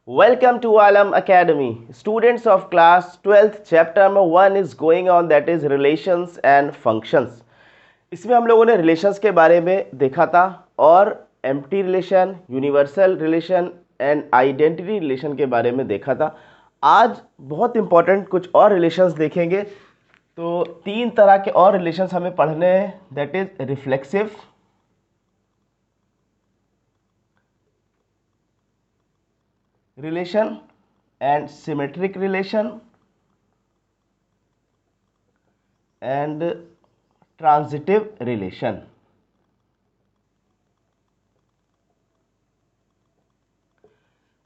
Welcome to Alam Academy. Students of class 12th, chapter number 1 is going on, that is relations and functions. इसमें हम लोगों ने relations के बारे में देखा था और empty relation, universal relation and identity relation के बारे में देखा था। आज बहुत इंपॉर्टेंट कुछ और रिलेशंस देखेंगे। तो तीन तरह के और रिलेशंस हमें पढ़ने हैं, that is reflexive, relation and symmetric relation and transitive relation.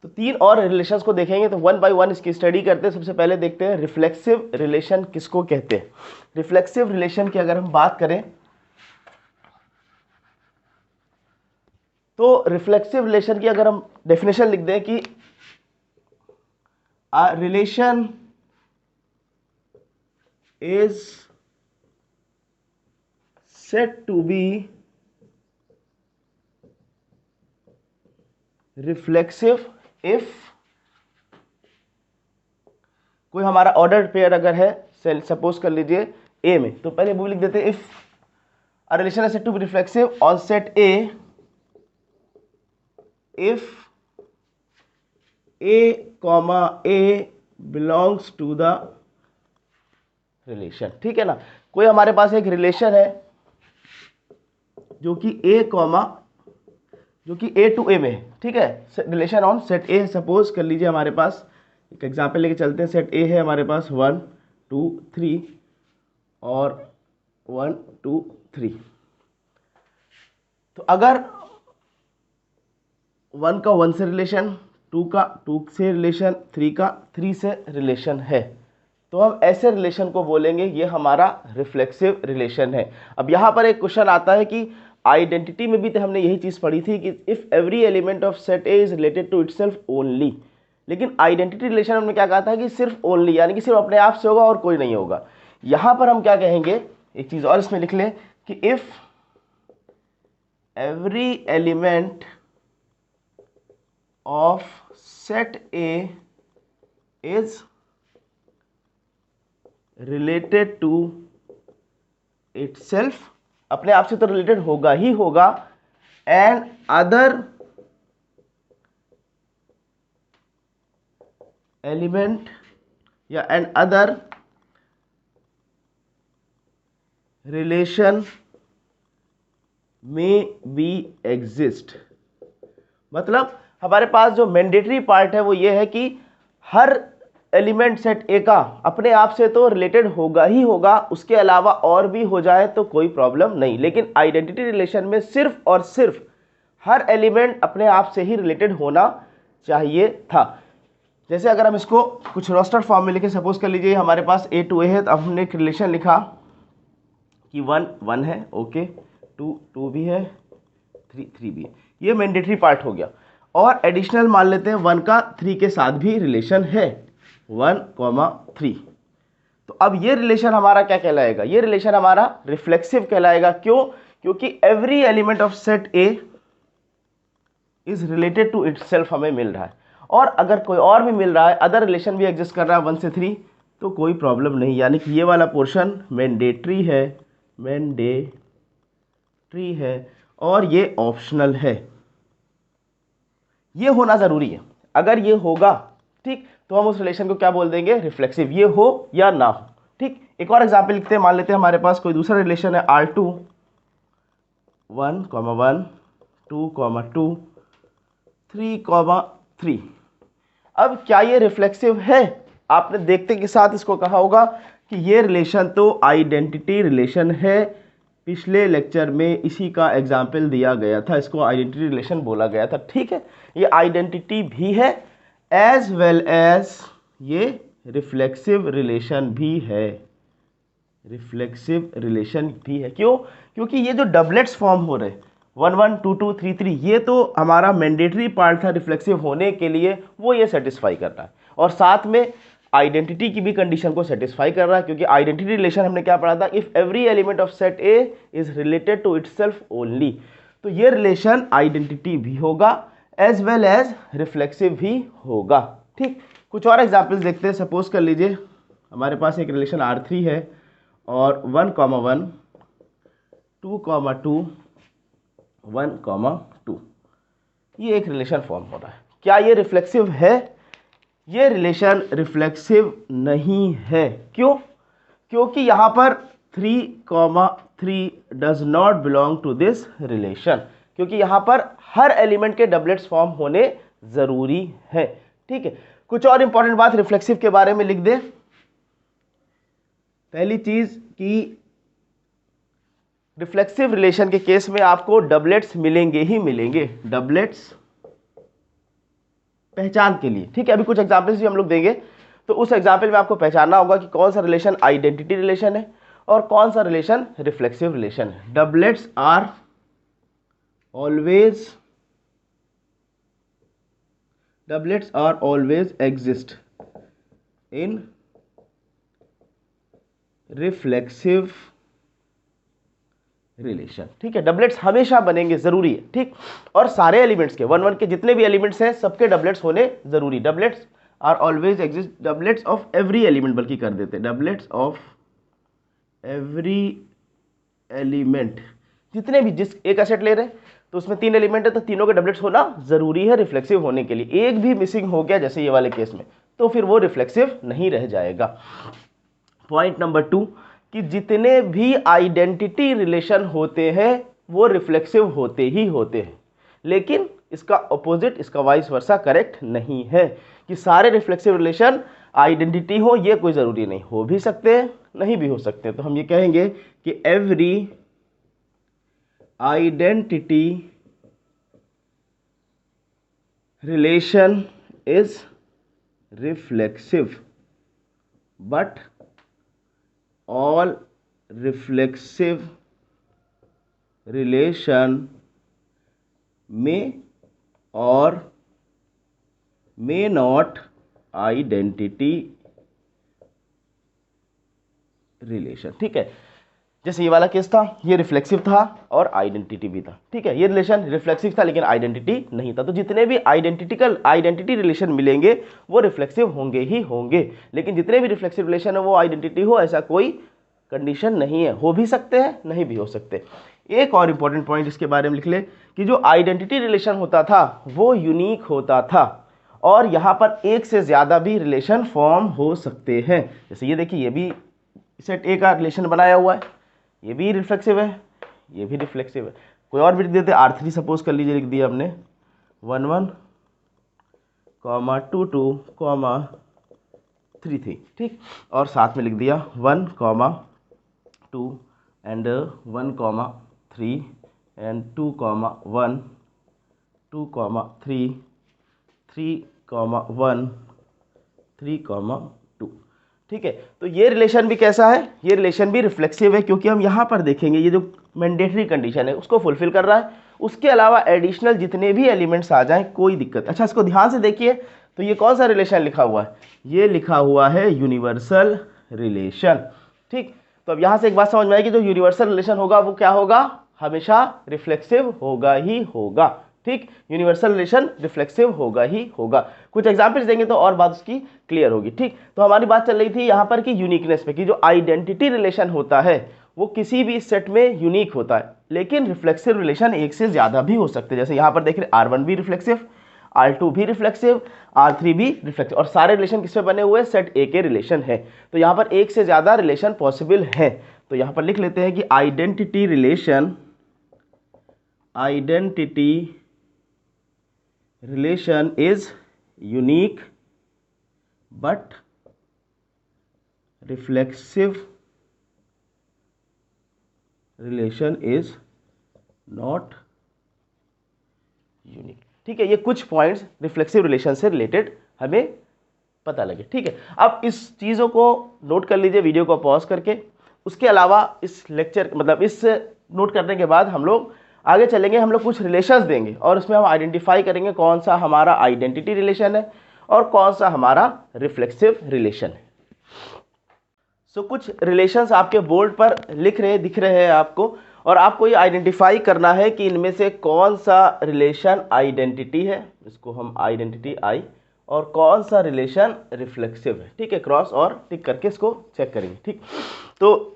तो तीन और रिलेशंस को देखेंगे, तो वन बाय वन इसकी स्टडी करते हैं। सबसे पहले देखते हैं रिफ्लेक्सिव रिलेशन किसको कहते हैं। रिफ्लेक्सिव रिलेशन की अगर हम बात करें तो रिफ्लेक्सिव रिलेशन की अगर हम डेफिनेशन लिख दें कि a relation is said to be reflexive if कोई हमारा ऑर्डर पेयर अगर है, सपोज कर लीजिए ए में, तो पहले वो लिख देते हैं if a relation is said to be reflexive on set A if A comma A belongs to the relation। ठीक है ना, कोई हमारे पास एक रिलेशन है जो कि A कॉमा जो कि A टू A में है। ठीक है, रिलेशन ऑन सेट A है। सपोज कर लीजिए हमारे पास एक एग्जांपल लेके चलते हैं। सेट A है हमारे पास 1 2 3 और 1 2 3। तो अगर 1 का 1 से रिलेशन, 2 का 2 से रिलेशन, 3 का 3 से रिलेशन है, तो हम ऐसे रिलेशन को बोलेंगे ये हमारा रिफ्लेक्सिव रिलेशन है। अब यहाँ पर एक क्वेश्चन आता है कि आइडेंटिटी में भी तो हमने यही चीज़ पढ़ी थी कि if every element of set A is related to itself only, लेकिन आइडेंटिटी रिलेशन हमने क्या कहा था कि सिर्फ ओनली, यानी कि सिर्फ अपने आप से होगा और कोई नहीं होगा। यहाँ पर हम क्या कहेंगे, एक चीज़ और इसमें लिख लें कि if every element of set A is related to itself, अपने आप से तो रिलेटेड होगा ही होगा, and other element या and other relation may be exist। मतलब हमारे पास जो मैंडेटरी पार्ट है वो ये है कि हर एलिमेंट सेट ए का अपने आप से तो रिलेटेड होगा ही होगा, उसके अलावा और भी हो जाए तो कोई प्रॉब्लम नहीं। लेकिन आइडेंटिटी रिलेशन में सिर्फ और सिर्फ हर एलिमेंट अपने आप से ही रिलेटेड होना चाहिए था। जैसे अगर हम इसको कुछ रोस्टर फॉर्म में लिखे, सपोज कर लीजिए हमारे पास ए टू ए है, तो अब हमने एक रिलेशन लिखा कि 1 1 है, ओके, 2 2 भी है, 3 3 भी है। ये मैंडेटरी पार्ट हो गया। और एडिशनल मान लेते हैं 1 का 3 के साथ भी रिलेशन है, 1 3। तो अब ये रिलेशन हमारा क्या कहलाएगा, ये रिलेशन हमारा रिफ्लेक्सिव कहलाएगा। क्यों? क्योंकि every element of set A is related to itself हमें मिल रहा है, और अगर कोई और भी मिल रहा है, अदर रिलेशन भी एग्जिस्ट कर रहा है 1 से 3, तो कोई प्रॉब्लम नहीं। यानी कि ये वाला पोर्शन मैंडेटरी है और ये ऑप्शनल है। ये होना ज़रूरी है। अगर ये होगा, ठीक, तो हम उस रिलेशन को क्या बोल देंगे, रिफ्लेक्सिव, ये हो या ना हो। ठीक, एक और एग्जांपल लिखते हैं। मान लेते हैं हमारे पास कोई दूसरा रिलेशन है R2 1 1 2 2 3 3। अब क्या ये रिफ्लेक्सिव है? आपने देखते के साथ इसको कहा होगा कि ये रिलेशन तो आइडेंटिटी रिलेशन है। पिछले लेक्चर में इसी का एग्जाम्पल दिया गया था, इसको आइडेंटिटी रिलेशन बोला गया था। ठीक है, ये आइडेंटिटी भी है एज वेल एज ये रिफ्लेक्सिव रिलेशन भी है। रिफ्लेक्सिव रिलेशन भी है। क्यों? क्योंकि ये जो डबलेट्स फॉर्म हो रहे 1 1 2 2 3 3, ये तो हमारा मैंडेटरी पार्ट था रिफ्लेक्सिव होने के लिए, वो ये सेटिस्फाई कर रहा है, और साथ में आइडेंटिटी की भी कंडीशन को सेटिस्फाई कर रहा है। क्योंकि आइडेंटिटी रिलेशन हमने क्या पढ़ा था, if every element of set A is related to itself only, तो ये रिलेशन आइडेंटिटी भी होगा एज वेल एज रिफ्लेक्सिव भी होगा। ठीक, कुछ और एग्जाम्पल्स देखते हैं। सपोज कर लीजिए हमारे पास एक रिलेशन R3 है और 1, 1, 2, 2, 1, 2, ये एक रिलेशन फॉर्म हो रहा है। क्या ये रिफ्लेक्सिव है? ये रिलेशन रिफ्लेक्सिव नहीं है। क्यों? क्योंकि यहाँ पर 3, 3 does not belong to this relation, क्योंकि यहाँ पर हर एलिमेंट के डबलेट्स फॉर्म होने जरूरी है। ठीक है, कुछ और इंपॉर्टेंट बात रिफ्लेक्सिव के बारे में लिख दे। पहली चीज कि रिफ्लेक्सिव रिलेशन के केस में आपको डबलेट्स मिलेंगे ही मिलेंगे, डबलेट्स पहचान के लिए। ठीक है, अभी कुछ एग्जांपल्स भी हम लोग देंगे, तो उस एग्जाम्पल में आपको पहचानना होगा कि कौन सा रिलेशन आइडेंटिटी रिलेशन है और कौन सा रिलेशन रिफ्लेक्सिव रिलेशन है। Doublets are always exist in reflexive relation. ठीक है, डबलेट्स हमेशा बनेंगे, जरूरी है। ठीक, और सारे एलिमेंट्स के 1, 1 के जितने भी एलिमेंट्स हैं सबके डबलेट्स होने जरूरी। Doublets are always exist, doublets of every element बल्कि कर देते, डबलेट्स ऑफ एवरी एलिमेंट। जितने भी, जिस एक एसेट ले रहे हैं तो उसमें 3 एलिमेंट है तो तीनों के डबलेट्स होना जरूरी है रिफ्लेक्सिव होने के लिए। एक भी मिसिंग हो गया जैसे ये वाले केस में तो फिर वो रिफ्लेक्सिव नहीं रह जाएगा। पॉइंट नंबर 2 कि जितने भी आइडेंटिटी रिलेशन होते हैं वो रिफ्लेक्सिव होते ही होते हैं, लेकिन इसका ऑपोजिट, इसका वाइस वर्सा करेक्ट नहीं है कि सारे रिफ्लेक्सिव रिलेशन आइडेंटिटी हो, ये कोई जरूरी नहीं, हो भी सकते हैं नहीं भी हो सकते। तो हम ये कहेंगे कि every identity relation is reflexive but all reflexive relation may or may not identity relation। ठीक है, जैसे ये वाला केस था, ये रिफ्लेक्सिव था और आइडेंटिटी भी था। ठीक है, ये रिलेशन रिफ्लेक्सिव था लेकिन आइडेंटिटी नहीं था। तो जितने भी आइडेंटिटी रिलेशन मिलेंगे वो रिफ्लेक्सिव होंगे ही होंगे, लेकिन जितने भी रिफ्लेक्सिव रिलेशन है वो आइडेंटिटी हो ऐसा कोई कंडीशन नहीं है। हो भी सकते हैं नहीं भी हो सकते। एक और इंपॉर्टेंट पॉइंट इसके बारे में लिख ले कि जो आइडेंटिटी रिलेशन होता था वो यूनिक होता था और यहाँ पर एक से ज़्यादा भी रिलेशन फॉर्म हो सकते हैं। जैसे ये देखिए, ये भी सेट ए का रिलेशन बनाया हुआ है, ये भी रिफ्लेक्सिव है, ये भी रिफ्लेक्सिव है। कोई और भी लिख देते, R3 सपोज कर लीजिए, लिख दिया हमने 1, 1, 2, 2, 3, 3। ठीक, और साथ में लिख दिया 1, 2 एंड 1, 3 एंड 2, 1, 2, 3, 3, 1, 3, 2। ठीक है, तो ये रिलेशन भी कैसा है? ये रिलेशन भी रिफ्लेक्सिव है, क्योंकि हम यहाँ पर देखेंगे ये जो मैंडेटरी कंडीशन है उसको फुलफिल कर रहा है। उसके अलावा एडिशनल जितने भी एलिमेंट्स आ जाएं कोई दिक्कत। अच्छा, इसको ध्यान से देखिए, तो ये कौन सा रिलेशन लिखा हुआ है? ये लिखा हुआ है यूनिवर्सल रिलेशन। ठीक, तो अब यहाँ से एक बात समझ में आएगी, जो यूनिवर्सल रिलेशन होगा वो क्या होगा? हमेशा रिफ्लेक्सिव होगा ही होगा। ठीक, यूनिवर्सल रिलेशन रिफ्लेक्सिव होगा ही होगा। कुछ एग्जांपल्स देंगे तो और बात उसकी क्लियर होगी। ठीक, तो हमारी बात चल रही थी यहाँ पर कि यूनिकनेस पे, कि जो आइडेंटिटी रिलेशन होता है वो किसी भी सेट में यूनिक होता है, लेकिन रिफ्लेक्सिव रिलेशन एक से ज्यादा भी हो सकते हैं। जैसे यहाँ पर देख रहे R1 भी रिफ्लेक्सिव, R2 भी रिफ्लेक्सिव, R3 भी रिफ्लेक्सिव, और सारे रिलेशन किस पे बने हुए हैं? सेट ए के रिलेशन है। तो यहाँ पर एक से ज्यादा रिलेशन पॉसिबल है। तो यहाँ पर लिख लेते हैं कि identity relation is unique but reflexive relation is not unique. ठीक है, ये कुछ पॉइंट्स रिफ्लेक्सिव रिलेशन से रिलेटेड हमें पता लगे। ठीक है, अब इस चीज़ों को नोट कर लीजिए वीडियो को पॉज करके। उसके अलावा इस लेक्चर मतलब इस नोट करने के बाद हम लोग आगे चलेंगे, हम लोग कुछ रिलेशंस देंगे और उसमें हम आइडेंटिफाई करेंगे कौन सा हमारा आइडेंटिटी रिलेशन है और कौन सा हमारा रिफ्लेक्सिव रिलेशन है। सो कुछ रिलेशंस आपके बोर्ड पर दिख रहे हैं आपको, और आपको ये आइडेंटिफाई करना है कि इनमें से कौन सा रिलेशन आइडेंटिटी है, इसको हम आइडेंटिटी आई, और कौन सा रिलेशन रिफ्लेक्सिव है। ठीक है, क्रॉस और टिक करके इसको चेक करेंगे। ठीक, तो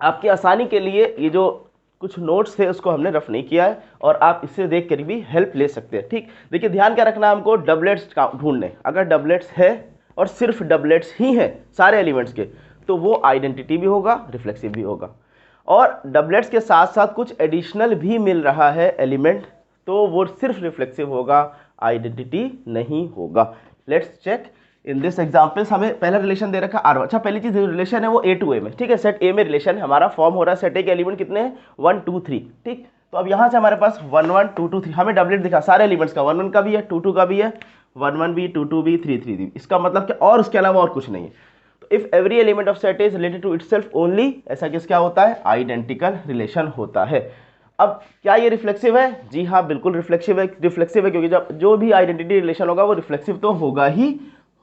आपकी आसानी के लिए ये जो कुछ नोट्स थे उसको हमने रफ नहीं किया है और आप इससे देख कर भी हेल्प ले सकते हैं। ठीक, देखिए ध्यान क्या रखना है हमको, डबलेट्स ढूंढने। अगर डबलेट्स है और सिर्फ डबलेट्स ही हैं सारे एलिमेंट्स के, तो वो आइडेंटिटी भी होगा, रिफ्लेक्सिव भी होगा। और डबलेट्स के साथ साथ कुछ एडिशनल भी मिल रहा है एलिमेंट, तो वो सिर्फ रिफ्लेक्सिव होगा, आइडेंटिटी नहीं होगा। Let's check in this examples. हमें पहला रिलेशन दे रखा है R1। अच्छा, पहली चीज रिलेशन है वो A टू A में। ठीक है, सेट A में रिलेशन हमारा फॉर्म हो रहा है। सेट A के एलिमेंट कितने हैं, 1 2 3। ठीक, तो अब यहाँ से हमारे पास 1 1 2 2 3 हमें डबलेट दिखा सारे एलिमेंट्स का, 1 1 का भी है, 2 2 का भी है, 1 1 भी, 2 2 भी, 3 3 भी। इसका मतलब क्या, और उसके अलावा और कुछ नहीं है। तो if every element of set is related to itself only, ऐसा केस क्या होता है, आइडेंटिकल रिलेशन होता है। अब क्या ये रिफ्लेक्सिव है, जी हाँ बिल्कुल रिफ्लेक्सिव है। रिफ्लेक्सिव है क्योंकि जब जो भी आइडेंटिटी रिलेशन होगा वो रिफ्लेक्सिव तो होगा ही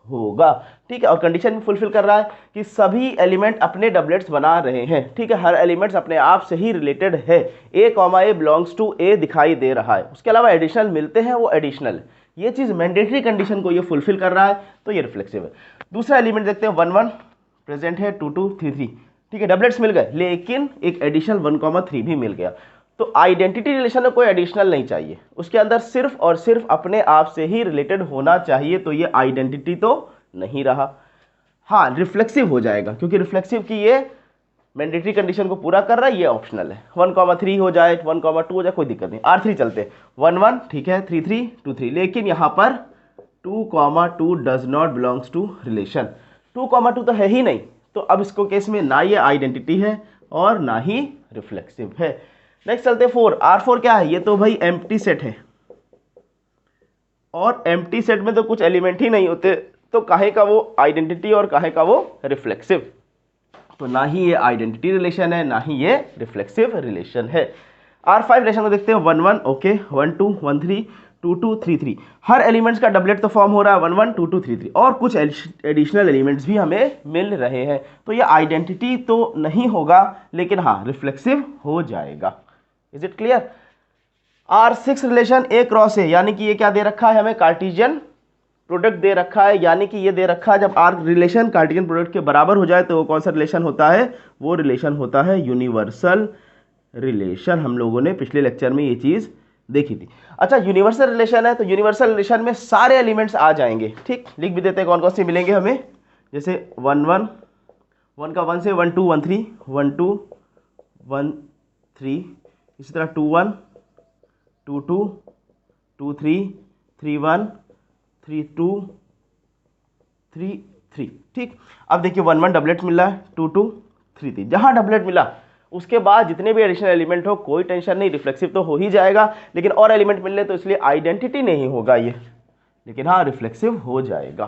होगा। ठीक है, और कंडीशन भी फुलफिल कर रहा है कि सभी एलिमेंट अपने डबलेट्स बना रहे हैं। ठीक है, हर एलिमेंट्स अपने आप से ही रिलेटेड है। A, बिलोंग्स टू A दिखाई दे रहा है, उसके अलावा एडिशनल मिलते हैं, वो एडिशनल। ये चीज मैंडेटरी कंडीशन को ये फुलफिल कर रहा है, तो ये रिफ्लेक्सिव है। दूसरा एलिमेंट देखते हैं, 1 1 प्रेजेंट है, 2 2 3 3। ठीक है, डबलेट्स मिल गए, लेकिन एक एडिशनल 1 3 भी मिल गया। तो आइडेंटिटी रिलेशन में कोई एडिशनल नहीं चाहिए, उसके अंदर सिर्फ और सिर्फ अपने आप से ही रिलेटेड होना चाहिए। तो ये आइडेंटिटी तो नहीं रहा, हाँ रिफ्लेक्सिव हो जाएगा, क्योंकि रिफ्लेक्सिव की ये मैंडेटरी कंडीशन को पूरा कर रहा है, ये ऑप्शनल है। 1 3 हो जाए, 1 2 हो जाए, कोई दिक्कत नहीं। R3 चलते, 1 1 ठीक है, 3 3 2 3, लेकिन यहाँ पर 2 2 does not belongs to relation. 2 2 तो है ही नहीं, तो अब इसको केस में ना ये आइडेंटिटी है और ना ही रिफ्लेक्सिव है। नेक्स्ट चलते 4। R4 क्या है, ये तो भाई एम्प्टी सेट है, और एम्प्टी सेट में तो कुछ एलिमेंट ही नहीं होते, तो काहे का वो आइडेंटिटी और काहे का वो रिफ्लेक्सिव। तो ना ही ये आइडेंटिटी रिलेशन है, ना ही ये रिफ्लेक्सिव रिलेशन है। R5 रिलेशन को देखते हैं, 1 1 ओके, 1 2 1 3 2 2 3 3। हर एलिमेंट्स का डबलेट तो फॉर्म हो रहा है, 1 1 2 2 3 3, और कुछ एडिशनल एलिमेंट्स भी हमें मिल रहे हैं। तो ये आइडेंटिटी तो नहीं होगा, लेकिन हाँ रिफ्लेक्सिव हो जाएगा। Is it clear. R6 relation A cross A, यानी कि ये क्या दे रखा है हमें, कार्टेशियन प्रोडक्ट दे रखा है, यानी कि ये दे रखा है जब R रिलेशन कार्टेशियन प्रोडक्ट के बराबर हो जाए तो वो कौन सा रिलेशन होता है, वो रिलेशन होता है यूनिवर्सल रिलेशन। हम लोगों ने पिछले लेक्चर में ये चीज देखी थी। अच्छा, यूनिवर्सल रिलेशन है तो यूनिवर्सल रिलेशन में सारे एलिमेंट्स आ जाएंगे। ठीक, लिख भी देते हैं कौन कौन से मिलेंगे हमें, जैसे 1 1 1 का 1 से 1 2 1 3 1 2 1 3, इसी तरह 2 1 2 2 2 3 3 1 3 2 3 3। ठीक, अब देखिए 1 1 डबलेट मिला है, 2 2 3 3, जहां डबलेट मिला उसके बाद जितने भी एडिशनल एलिमेंट हो कोई टेंशन नहीं, रिफ्लेक्सिव तो हो ही जाएगा, लेकिन और एलिमेंट मिलने तो इसलिए आइडेंटिटी नहीं होगा ये, लेकिन हाँ रिफ्लेक्सिव हो जाएगा।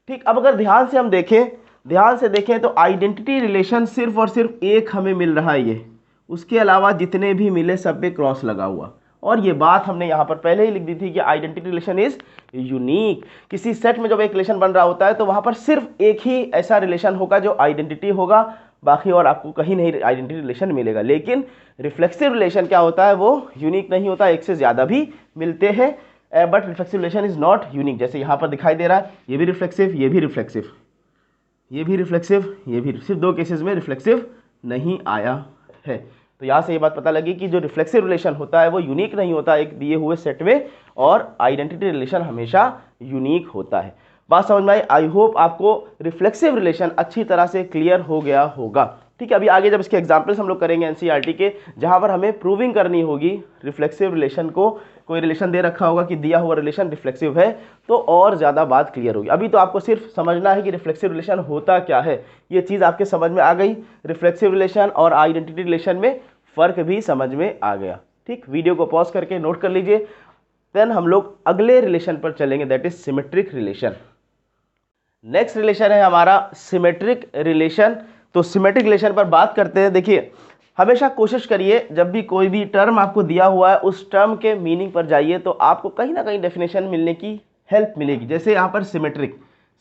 ठीक, अब अगर ध्यान से हम देखें, ध्यान से देखें तो आइडेंटिटी रिलेशन सिर्फ और सिर्फ एक हमें मिल रहा है ये, उसके अलावा जितने भी मिले सब पे क्रॉस लगा हुआ। और ये बात हमने यहाँ पर पहले ही लिख दी थी कि आइडेंटिटी रिलेशन इज यूनिक। किसी सेट में जब एक रिलेशन बन रहा होता है तो वहाँ पर सिर्फ एक ही ऐसा रिलेशन होगा जो आइडेंटिटी होगा, बाकी और आपको कहीं नहीं आइडेंटिटी रिलेशन मिलेगा। लेकिन रिफ्लेक्सिव रिलेशन क्या होता है, वो यूनिक नहीं होता, एक से ज़्यादा भी मिलते हैं, but reflexive relation is not unique. जैसे यहाँ पर दिखाई दे रहा है, ये भी रिफ्लेक्सिव, ये भी रिफ्लेक्सिव, ये भी रिफ्लेक्सिव, ये भी, सिर्फ 2 केसेस में रिफ्लेक्सिव नहीं आया है। तो यहाँ से ये बात पता लगी कि जो रिफ्लेक्सिव रिलेशन होता है वो यूनिक नहीं होता एक दिए हुए सेट में, और आइडेंटिटी रिलेशन हमेशा यूनिक होता है। बात समझ में आई। आई होप आपको रिफ्लेक्सिव रिलेशन अच्छी तरह से क्लियर हो गया होगा। ठीक है, अभी आगे जब इसके एग्जाम्पल्स हम लोग करेंगे एनसीईआरटी के, जहाँ पर हमें प्रूविंग करनी होगी रिफ्लेक्सिव रिलेशन को, कोई रिलेशन दे रखा होगा कि दिया हुआ रिलेशन रिफ्लेक्सिव है, तो और ज़्यादा बात क्लियर होगी। अभी तो आपको सिर्फ समझना है कि रिफ्लेक्सिव रिलेशन होता क्या है, ये चीज़ आपके समझ में आ गई। रिफ्लेक्सिव रिलेशन और आइडेंटिटी रिलेशन में फ़र्क भी समझ में आ गया। ठीक, वीडियो को पॉज करके नोट कर लीजिए, देन हम लोग अगले रिलेशन पर चलेंगे, that is symmetric relation. Next relation है हमारा सिमेट्रिक रिलेशन। तो सिमेट्रिक रिलेशन पर बात करते हैं। देखिए, हमेशा कोशिश करिए जब भी कोई भी टर्म आपको दिया हुआ है उस टर्म के मीनिंग पर जाइए, तो आपको कहीं ना कहीं डेफिनेशन मिलने की हेल्प मिलेगी। जैसे यहाँ पर सिमेट्रिक,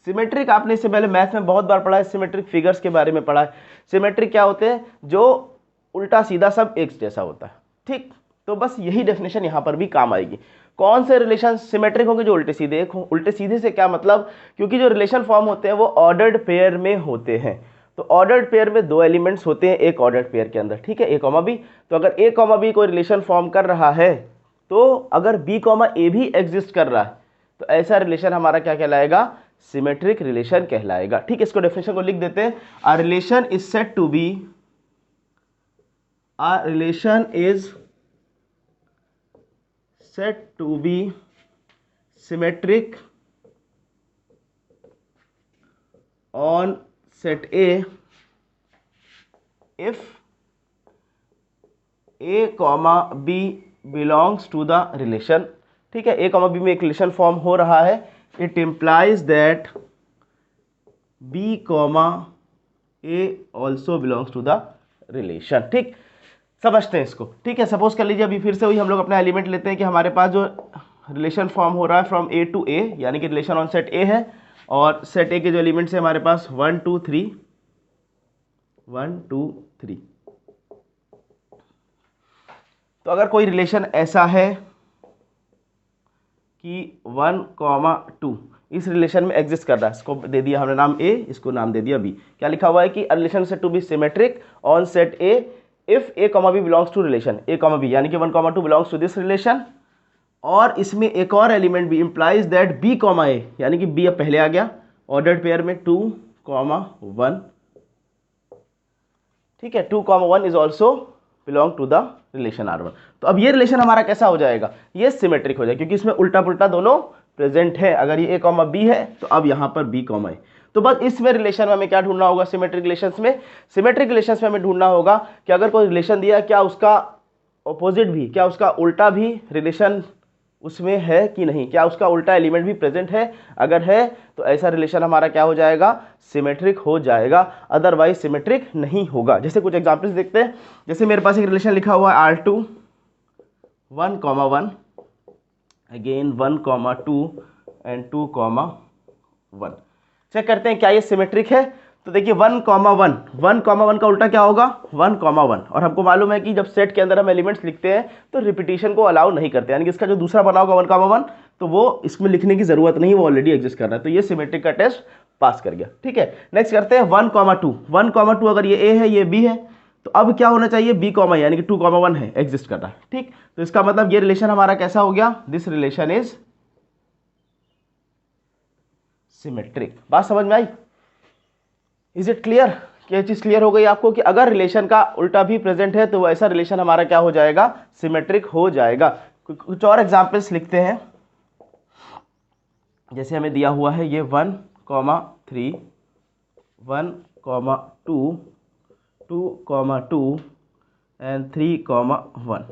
सिमेट्रिक आपने इससे पहले मैथ में बहुत बार पढ़ा है, सिमेट्रिक फिगर्स के बारे में पढ़ा है। सिमेट्रिक क्या होते हैं, जो उल्टा सीधा सब एक जैसा होता है। ठीक, तो बस यही डेफिनेशन यहाँ पर भी काम आएगी। कौन से रिलेशन सिमेट्रिक होंगे? जो उल्टे सीधे एक हों। उल्टे सीधे से क्या मतलब? क्योंकि जो रिलेशन फॉर्म होते हैं वो ऑर्डर्ड पेयर में होते हैं। तो ऑर्डर्ड पेयर में दो एलिमेंट्स होते हैं एक ऑर्डर्ड पेयर के अंदर, ठीक है, ए कॉमा बी। तो अगर ए कॉमा बी कोई रिलेशन फॉर्म कर रहा है, तो अगर बी कॉमा ए भी एग्जिस्ट कर रहा है, तो ऐसा रिलेशन हमारा क्या कहलाएगा? सिमेट्रिक रिलेशन कहलाएगा। ठीक है, इसको डेफिनेशन को लिख देते हैं। A relation is said to be, a relation is said to be symmetric on set A if A comma B belongs to the relation। ठीक है, A comma B में एक रिलेशन फॉर्म हो रहा है, it implies that B comma A also belongs to the relation। ठीक, समझते हैं इसको। ठीक है, सपोज कर लीजिए अभी फिर से वही हम लोग अपना एलिमेंट लेते हैं कि हमारे पास जो रिलेशन फॉर्म हो रहा है फ्रॉम ए टू ए, यानी कि रिलेशन ऑन सेट ए है, और सेट ए के जो एलिमेंट्स है हमारे पास 1 2 3 1 2 3। तो अगर कोई रिलेशन ऐसा है कि 1 2 इस रिलेशन में एग्जिस्ट कर रहा है, इसको दे दिया हमने नाम ए, इसको नाम दे दिया बी। क्या लिखा हुआ है कि relation set to be symmetric on set A if A comma B belongs to relation A comma B, यानी कि 1 2 बिलोंग्स टू दिस रिलेशन। और इसमें एक और एलिमेंट भी इंप्लाइज दैट बी कॉमा ए, यानी कि बी अब पहले आ गया ऑर्डर्ड पेयर में 2 1। ठीक है, 2 1 is also belong to the relation R1। तो अब ये रिलेशन हमारा कैसा हो जाएगा? ये सिमेट्रिक हो जाएगा, क्योंकि इसमें उल्टा पुल्टा दोनों प्रेजेंट है। अगर ये ए कॉमा बी है तो अब यहाँ पर बी कॉमा ए। तो बस इसमें रिलेशन में हमें क्या ढूंढना होगा? सिमेट्रिक रिलेशंस में, सिमेट्रिक रिलेशंस में हमें ढूंढना होगा कि अगर कोई रिलेशन दिया, क्या उसका ऑपोजिट भी, क्या उसका उल्टा भी रिलेशन उसमें है कि नहीं, क्या उसका उल्टा एलिमेंट भी प्रेजेंट है। अगर है तो ऐसा रिलेशन हमारा क्या हो जाएगा? सिमेट्रिक हो जाएगा, अदरवाइज सिमेट्रिक नहीं होगा। जैसे कुछ एग्जांपल्स देखते हैं। जैसे मेरे पास एक रिलेशन लिखा हुआ है R2 1 1, अगेन 1 2 एंड 2 1। चेक करते हैं क्या ये सिमेट्रिक है। तो देखिए 1 1 का उल्टा क्या होगा? 1 1। और हमको मालूम है कि जब सेट के अंदर हम एलिमेंट्स लिखते हैं तो रिपीटिशन को अलाउ नहीं करते, यानी कि इसका जो दूसरा बना होगा 1 1, तो वो इसमें लिखने की जरूरत नहीं, वो ऑलरेडी एग्जिस्ट कर रहा है। तो ये सिमेट्रिक का टेस्ट पास कर गया। ठीक है, नेक्स्ट करते हैं 1 2। 1 2 अगर ये ए है ये बी है, तो अब क्या होना चाहिए? बी कॉमा, यानी कि 2 1 है, एग्जिस्ट कर रहा है। ठीक, तो इसका मतलब ये रिलेशन हमारा कैसा हो गया? This relation is symmetric. बात समझ में आई? Is it clear? क्या चीज क्लियर हो गई आपको कि अगर रिलेशन का उल्टा भी प्रेजेंट है तो वो ऐसा रिलेशन हमारा क्या हो जाएगा? सिमेट्रिक हो जाएगा। कुछ और एग्जांपल्स लिखते हैं। जैसे हमें दिया हुआ है ये 1 3 1 2 2 2 एंड 3 1।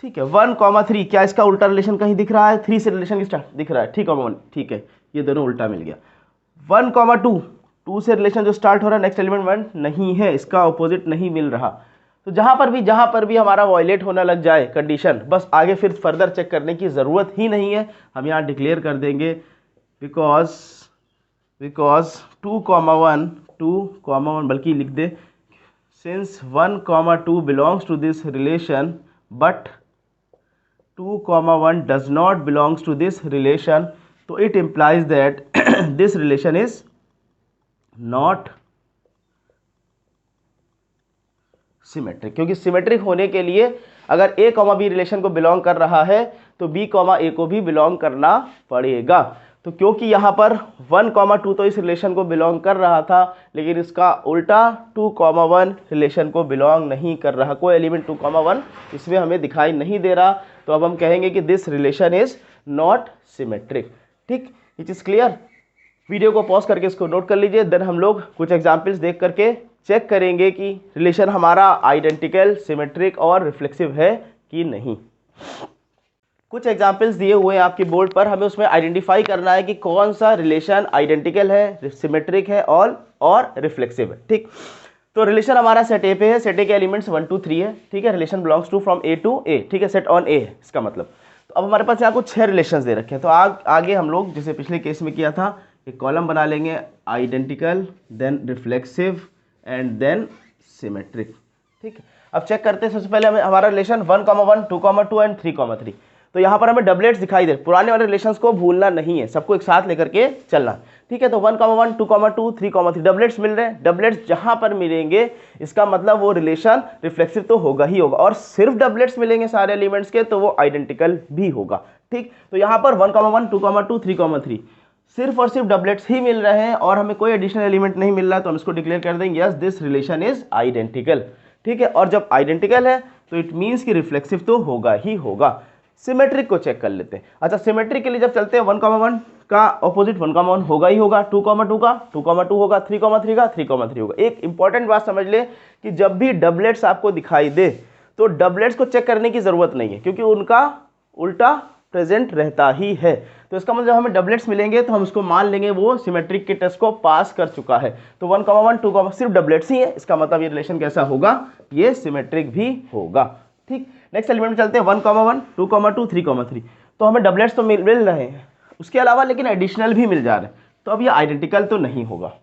ठीक है, 1 3, क्या इसका उल्टा रिलेशन कहीं दिख रहा है? 3 से रिलेशन स्टार्ट दिख रहा है, 3 1। ठीक है, ये दोनों उल्टा मिल गया। 1 2 से रिलेशन जो स्टार्ट हो रहा है नेक्स्ट एलिमेंट 1 नहीं है, इसका ऑपोजिट नहीं मिल रहा। तो जहां पर भी हमारा वायलेट होने लग जाए कंडीशन, बस आगे फिर फर्दर चेक करने की ज़रूरत ही नहीं है। हम यहाँ डिक्लेयर कर देंगे बिकॉज 2 1 बल्कि लिख दे since 1 2 belongs to this relation but 2 1 does not belongs to this relation, तो it implies that this relation is not symmetric. क्योंकि सिमेट्रिक होने के लिए अगर ए कॉमा बी रिलेशन को बिलोंग कर रहा है तो बी कॉमा ए को भी बिलोंग करना पड़ेगा। तो क्योंकि यहाँ पर 1 2 तो इस रिलेशन को बिलोंग कर रहा था, लेकिन इसका उल्टा 2 1 रिलेशन को बिलोंग नहीं कर रहा, कोई एलिमेंट 2 1 इसमें हमें दिखाई नहीं दे रहा, तो अब हम कहेंगे कि this relation is not symmetric. ठीक, इट इज क्लियर? वीडियो को पॉज करके इसको नोट कर लीजिए, देन हम लोग कुछ एग्जाम्पल्स देख करके चेक करेंगे कि रिलेशन हमारा आइडेंटिकल, सिमेट्रिक और रिफ्लेक्सिव है कि नहीं। कुछ एग्जाम्पल्स दिए हुए हैं आपके बोर्ड पर, हमें उसमें आइडेंटिफाई करना है कि कौन सा रिलेशन आइडेंटिकल है, सिमेट्रिक है और रिफ्लेक्सिव है। ठीक, तो रिलेशन हमारा सेट ए पे है, सेट ए के एलिमेंट्स 1 2 3 है। ठीक है, relation belongs to from A to A. ठीक है, सेट ऑन ए है इसका मतलब। तो अब हमारे पास यहाँ कुछ 6 रिलेशंस दे रखे हैं। तो आगे हम लोग जैसे पिछले केस में किया था, एक कॉलम बना लेंगे identical, then reflexive and then symmetric. ठीक है, अब चेक करते हैं। सबसे पहले हमें हमारा रिलेशन 1,1, 2,2 एंड 3,3। तो यहाँ पर हमें डबलेट्स दिखाई दे, पुराने वाले रिलेशंस को भूलना नहीं है, सबको एक साथ लेकर के चलना। ठीक है, तो 1,1, 2,2, 3,3 डबलेट्स मिल रहे हैं। डबलेट्स जहाँ पर मिलेंगे इसका मतलब वो रिलेशन रिफ्लेक्सिव तो होगा ही होगा, और सिर्फ डबलेट्स मिलेंगे सारे एलिमेंट्स के तो वो आइडेंटिकल भी होगा। ठीक, तो यहाँ पर 1,1, 2,2, 3,3 सिर्फ और सिर्फ डबलेट्स ही मिल रहे हैं और हमें कोई एडिशनल एलिमेंट नहीं मिल रहा, तो हम इसको डिक्लेयर कर देंगे yes this relation is identical. ठीक है, और जब आइडेंटिकल है तो इट मीन्स कि रिफ्लेक्सिव तो होगा ही होगा। सिमेट्रिक को चेक कर लेते हैं। अच्छा, सिमेट्रिक के लिए जब चलते हैं 1,1 का ऑपोजिट 1,1 होगा ही होगा, 2,2 का 2,2 होगा, 3,3 का 3,3 होगा। एक इंपॉर्टेंट बात समझ ले कि जब भी डबलेट्स आपको दिखाई दे तो डबलेट्स को चेक करने की जरूरत नहीं है, क्योंकि उनका उल्टा प्रेजेंट रहता ही है। तो इसका मतलब जब हमें डबलेट्स मिलेंगे तो हम उसको मान लेंगे वो सिमेट्रिक के टेस्ट को पास कर चुका है। तो 1,1, 2, सिर्फ डबलेट्स ही है, इसका मतलब ये रिलेशन कैसा होगा, ये सिमेट्रिक भी होगा। ठीक, नेक्स्ट एलिमेंट में चलते हैं 1,1, 2,2, 3,3। तो हमें डबलेट्स तो मिल रहे हैं उसके अलावा, लेकिन एडिशनल भी मिल जा रहे हैं, तो अब ये आइडेंटिकल तो नहीं होगा।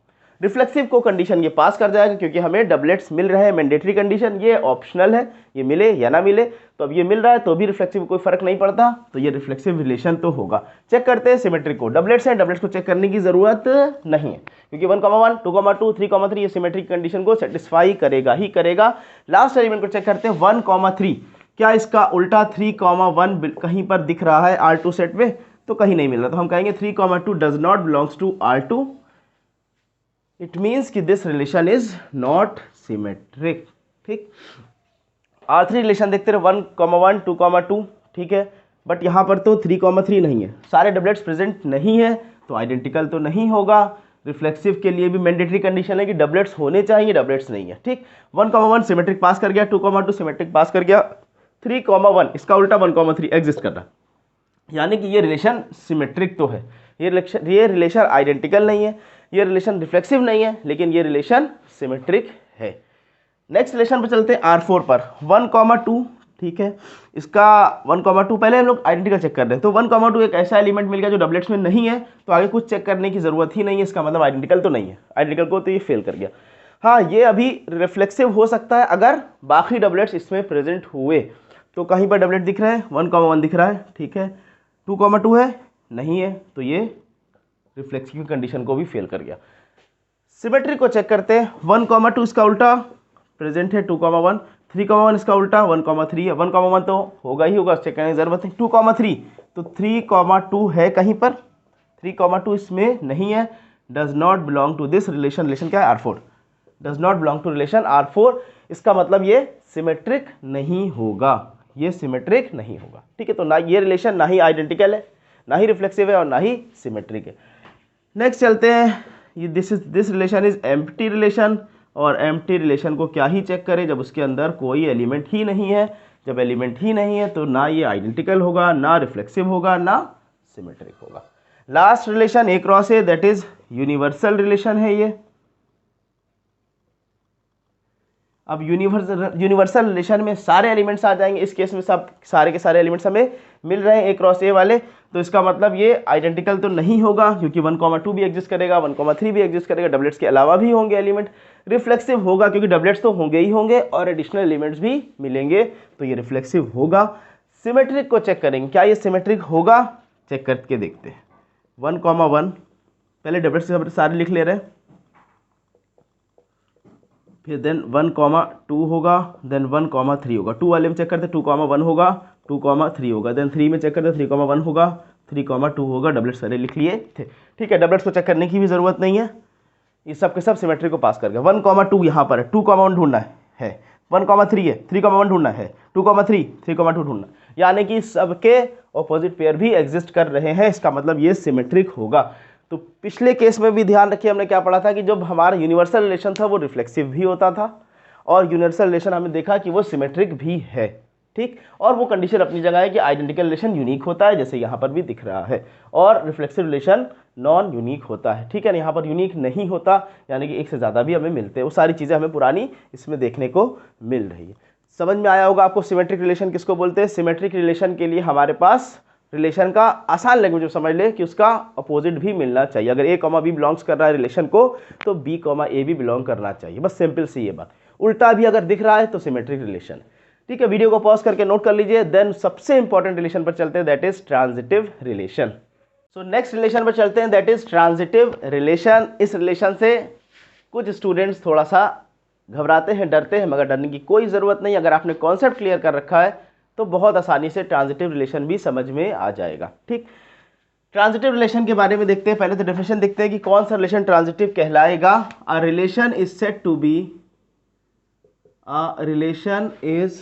रिफ्लेक्सिव को कंडीशन ये पास कर जाएगा, क्योंकि हमें डबलेट्स मिल रहे हैं, मैंडेटरी कंडीशन, ये ऑप्शनल है, ये मिले या ना मिले। तो अब ये मिल रहा है तो भी रिफ्लेक्सिव कोई फर्क नहीं पड़ता, तो ये रिफ्लेक्सिव रिलेशन तो होगा। चेक करते हैं सिमेट्रिक को। डबलेट्स हैं, डबलेट्स को चेक करने की जरूरत नहीं है, क्योंकि 1,1, 2,2, 3,3 ये सिमेट्रिक कंडीशन को सेटिस्फाई करेगा ही करेगा। लास्ट एलिमेंट को चेक करते हैं 1,3। क्या इसका उल्टा 3,1 कहीं पर दिख रहा है R2 सेट में? तो कहीं नहीं मिल रहा, तो हम कहेंगे 3,2 does not belongs to R2। It means कि this relation is not symmetric. ठीक, R3 रिलेशन देखते रहे 1,1, 2,2। ठीक है, बट यहाँ पर तो 3,3 नहीं है, सारे डबलेट्स प्रेजेंट नहीं है, तो आइडेंटिकल तो नहीं होगा। रिफ्लेक्सिव के लिए भी मैंडेटरी कंडीशन है कि डबलेट्स होने चाहिए, डबलेट्स नहीं है। ठीक, 1,1 सिमेट्रिक पास कर गया, 2,2 सिमेट्रिक पास कर गया, 3,1 इसका उल्टा 1,3 एग्जिस्ट कर रहा, यानी कि ये रिलेशन सिमेट्रिक तो है। ये रिलेशन आइडेंटिकल नहीं है, ये रिलेशन रिफ्लेक्सिव नहीं है, लेकिन ये रिलेशन सिमेट्रिक है। नेक्स्ट रिलेशन पर चलते हैं R4 पर 1,2। ठीक है, इसका 1,2 पहले हम लोग आइडेंटिकल चेक कर रहे हैं, तो 1,2 एक ऐसा एलिमेंट मिल गया जो डबलेट्स में नहीं है, तो आगे कुछ चेक करने की जरूरत ही नहीं है, इसका मतलब आइडेंटिकल तो नहीं है। आइडेंटिकल को तो ये फेल कर गया। हाँ, ये अभी रिफ्लेक्सिव हो सकता है अगर बाकी डबलेट्स इसमें प्रेजेंट हुए। तो कहीं पर डबलेट दिख रहे हैं, 1,1 दिख रहा है, ठीक है, 2,2 है, नहीं है, तो ये रिफ्लेक्सिव कंडीशन को भी फेल कर गया। सिमेट्रिक को चेक करते हैं 1,2 इसका उल्टा प्रेजेंट है 2,1, 3,1 इसका उल्टा 1,3 है। 1,1 तो होगा ही होगा, चेक करने की जरूरत है। 2,3 तो 3,2 है कहीं पर, 3,2 इसमें नहीं है, does not belong to this relation. Relation क्या है? R4 does not belong to relation R4। इसका मतलब ये सिमेट्रिक नहीं होगा, ये सिमेट्रिक नहीं होगा। ठीक है, तो ना ये रिलेशन ना ही आइडेंटिकल है, ना ही रिफ्लेक्सिव है और ना ही सिमेट्रिक है। नेक्स्ट चलते हैं, ये this relation is empty relation. और एम्प्टी रिलेशन को क्या ही चेक करें जब उसके अंदर कोई एलिमेंट ही नहीं है। जब एलिमेंट ही नहीं है तो ना ये आइडेंटिकल होगा, ना रिफ्लेक्सिव होगा, ना सिमेट्रिक होगा। लास्ट रिलेशन A क्रॉस है, दैट इज यूनिवर्सल रिलेशन है ये। अब यूनिवर्सल रिलेशन में सारे एलिमेंट्स आ जाएंगे, इस केस में सब सारे के सारे एलिमेंट्स हमें मिल रहे हैं A क्रॉस A वाले, तो इसका मतलब ये आइडेंटिकल तो नहीं होगा, क्योंकि 1,2 भी एग्जिस्ट करेगा, 1,3 भी एग्जिस्ट करेगा, डबलेट्स के अलावा भी होंगे एलिमेंट। रिफ्लेक्सिव होगा क्योंकि डबलेट्स तो होंगे ही होंगे और एडिशनल एलिमेंट्स भी मिलेंगे, तो ये रिफ्लेक्सिव होगा। सिमेट्रिक को चेक करेंगे, क्या ये सिमेट्रिक होगा? चेक करके देखते हैं। 1,1 पहले डबलेट्स सारे लिख ले रहे हैं, फिर देन 1,2 होगा, देन 1,3 होगा। 2 वाले में चेक करते 2,1 होगा, 2,3 होगा, देन 3 में चेक करते 3,1 होगा, 3,2 होगा। डबलेट्स सारे लिख लिए थे। ठीक है, डबलेट्स को चेक करने की भी जरूरत नहीं है, ये सब के सब सिमेट्री को पास कर गया। 1,2 यहाँ पर है, 2,1 ढूंढना है, 1,3 है, 3,1 ढूंढना है, 2,3, 3,2 ढूंढना, यानी कि सबके ऑपोजिट पेयर भी एग्जिस्ट कर रहे हैं, इसका मतलब ये सिमेट्रिक होगा। तो पिछले केस में भी ध्यान रखिए, हमने क्या पढ़ा था कि जब हमारा यूनिवर्सल रिलेशन था वो रिफ्लेक्सिव भी होता था, और यूनिवर्सल रिलेशन हमने देखा कि वो सिमेट्रिक भी है। ठीक, और वो कंडीशन अपनी जगह है कि आइडेंटिकल रिलेशन यूनिक होता है, जैसे यहाँ पर भी दिख रहा है, और रिफ्लेक्सिव रिलेशन नॉन यूनिक होता है। ठीक है, यहाँ पर यूनिक नहीं होता, यानी कि एक से ज़्यादा भी हमें मिलते हैं। वो सारी चीज़ें हमें पुरानी इसमें देखने को मिल रही है। समझ में आया होगा आपको सिमेट्रिक रिलेशन किसको बोलते हैं। सिमेट्रिक रिलेशन के लिए हमारे पास रिलेशन का आसान लैंग्वेज में समझ ले कि उसका अपोजिट भी मिलना चाहिए। अगर A, B बिलोंग्स कर रहा है रिलेशन को, तो B, A भी बिलोंग करना चाहिए, बस सिंपल सी ये बात। उल्टा भी अगर दिख रहा है तो सिमेट्रिक रिलेशन। ठीक है, वीडियो को पॉज करके नोट कर लीजिए। देन सबसे इंपॉर्टेंट रिलेशन पर चलते हैं, that is transitive relation. So next relation पर चलते हैं, दैट इज ट्रांजिटिव रिलेशन। इस रिलेशन से कुछ स्टूडेंट्स थोड़ा सा घबराते हैं, डरते हैं, मगर डरने की कोई ज़रूरत नहीं। अगर आपने कॉन्सेप्ट क्लियर कर रखा है तो बहुत आसानी से ट्रांजिटिव रिलेशन भी समझ में आ जाएगा। ठीक, ट्रांजिटिव रिलेशन के बारे में देखते हैं। पहले तो डेफिनेशन देखते हैं कि कौन सा रिलेशन ट्रांजिटिव कहलाएगा। A relation is said to be, a relation is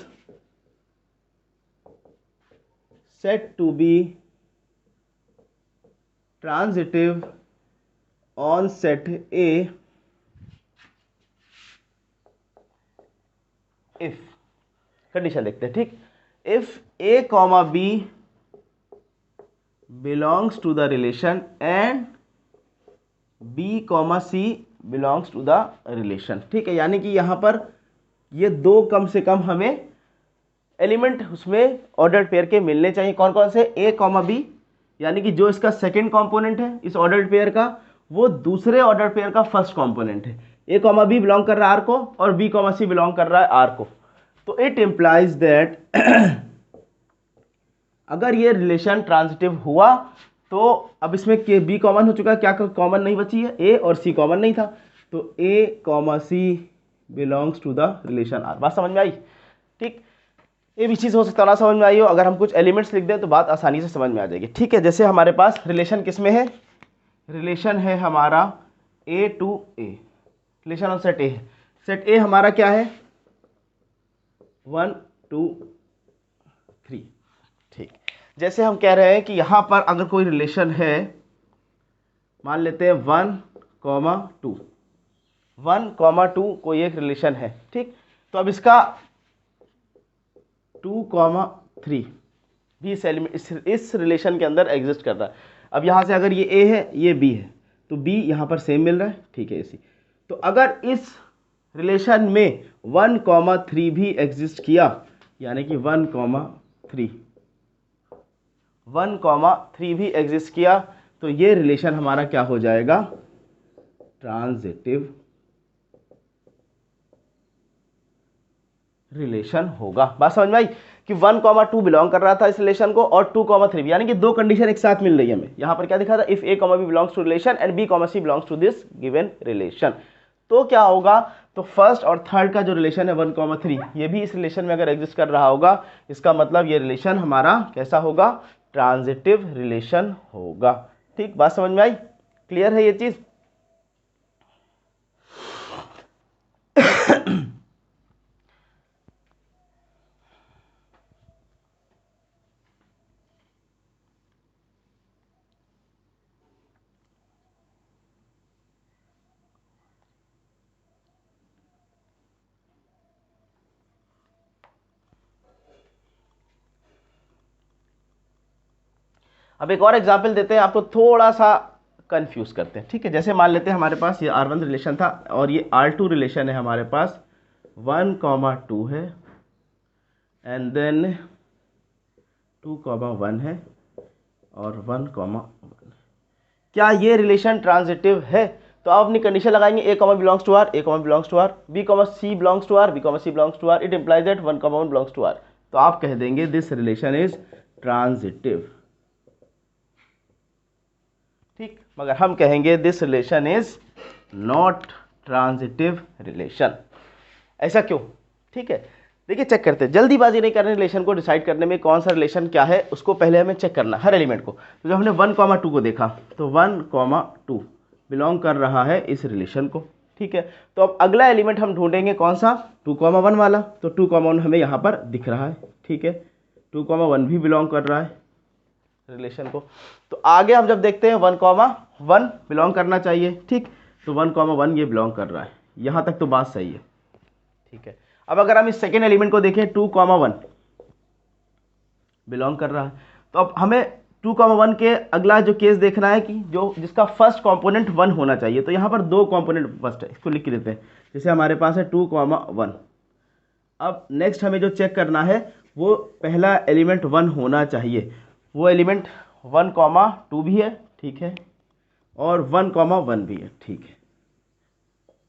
said to be transitive on set A if, condition देखते हैं। ठीक, if A comma B belongs to the relation and b comma c belongs to the relation। ठीक है, यानी कि यहाँ पर ये दो कम से कम हमें एलिमेंट उसमें ऑर्डर्ड पेयर के मिलने चाहिए। कौन कौन से? a कॉमा b, यानी कि जो इसका सेकंड कंपोनेंट है इस ऑर्डर्ड पेयर का, वो दूसरे ऑर्डर्ड पेयर का फर्स्ट कंपोनेंट है। a कॉमा b बिलोंग कर रहा है r को और b कॉमा c बिलोंग कर रहा है r को। तो इट इम्प्लाइज दैट अगर ये रिलेशन ट्रांजिटिव हुआ तो अब इसमें के बी कॉमन हो चुका है, क्या कॉमन नहीं बची है? ए और सी कॉमन नहीं था, तो A comma C belongs to the relation R. बात समझ में आई? ठीक, ये भी चीज़ हो सकता है ना समझ में आई हो। अगर हम कुछ एलिमेंट्स लिख दें तो बात आसानी से समझ में आ जाएगी। ठीक है, जैसे हमारे पास रिलेशन किस में है? रिलेशन है हमारा A to A, relation on set A है। सेट ए हमारा क्या है? 1 2 3। ठीक, जैसे हम कह रहे हैं कि यहाँ पर अगर कोई रिलेशन है, मान लेते हैं 1 2, 1 2 कोई एक रिलेशन है। ठीक, तो अब इसका 2 3 भी इस रिलेशन के अंदर एग्जिस्ट कर रहा है। अब यहाँ से अगर ये ए है ये बी है तो बी यहाँ पर सेम मिल रहा है। ठीक है, इसी तो अगर इस रिलेशन में 1 3 भी एग्जिस्ट किया, यानी कि 1 3 भी एग्जिस्ट किया, तो ये रिलेशन हमारा क्या हो जाएगा? ट्रांजिटिव रिलेशन होगा। बात समझ में आई कि 1 2 बिलोंग कर रहा था इस रिलेशन को और 2 3, यानी कि दो कंडीशन एक साथ मिल रही है हमें। यहां पर क्या दिखा था? If A B belongs to relation and B C belongs to this given relation, तो क्या होगा? तो फर्स्ट और थर्ड का जो रिलेशन है 1 3, ये भी इस रिलेशन में अगर एग्जिस्ट कर रहा होगा, इसका मतलब ये रिलेशन हमारा कैसा होगा? ट्रांजिटिव रिलेशन होगा। ठीक, बात समझ में आई? क्लियर है ये चीज? अब एक और एग्जाम्पल देते हैं, आपको थोड़ा सा कंफ्यूज करते हैं। ठीक है, जैसे मान लेते हैं हमारे पास ये R1 रिलेशन था और ये R2 रिलेशन है हमारे पास। 1 2 है एंड देन 2 1 है और 1 1। क्या ये रिलेशन ट्रांजिटिव है? तो आप अपनी कंडीशन लगाएंगे, A belongs to R, A belongs to R, B C belongs to R, B C belongs to R. It implies that 1 1 belongs to R. तो आप कह देंगे दिस रिलेशन इज ट्रांजिटिव। ठीक, मगर हम कहेंगे this relation is not transitive relation. ऐसा क्यों? ठीक है, देखिए चेक करते हैं, जल्दीबाजी नहीं करनी रिलेशन को डिसाइड करने में। कौन सा रिलेशन क्या है उसको पहले हमें चेक करना, हर एलिमेंट को। तो जब हमने 1 2 को देखा तो 1 2 बिलोंग कर रहा है इस रिलेशन को। ठीक है, तो अब अगला एलिमेंट हम ढूंढेंगे कौन सा? 2 1 वाला। तो 2 1 हमें यहाँ पर दिख रहा है। ठीक है, 2 1 भी बिलोंग कर रहा है रिलेशन को। तो आगे हम जब देखते हैं 1 1 बिलोंग करना चाहिए। ठीक, तो 1 1 ये बिलोंग कर रहा है, यहाँ तक तो बात सही है। ठीक है, अब अगर हम इस सेकेंड एलिमेंट को देखें 2 1 बिलोंग कर रहा है, तो अब हमें 2 1 के अगला जो केस देखना है कि जो जिसका फर्स्ट कंपोनेंट 1 होना चाहिए। तो यहाँ पर दो कंपोनेंट फर्स्ट है, इसको लिख के देते हैं। जैसे हमारे पास है 2 1। अब नेक्स्ट हमें जो चेक करना है वो पहला एलिमेंट 1 होना चाहिए। वो एलिमेंट 1 2 भी है, ठीक है, और 1 1 भी है। ठीक है,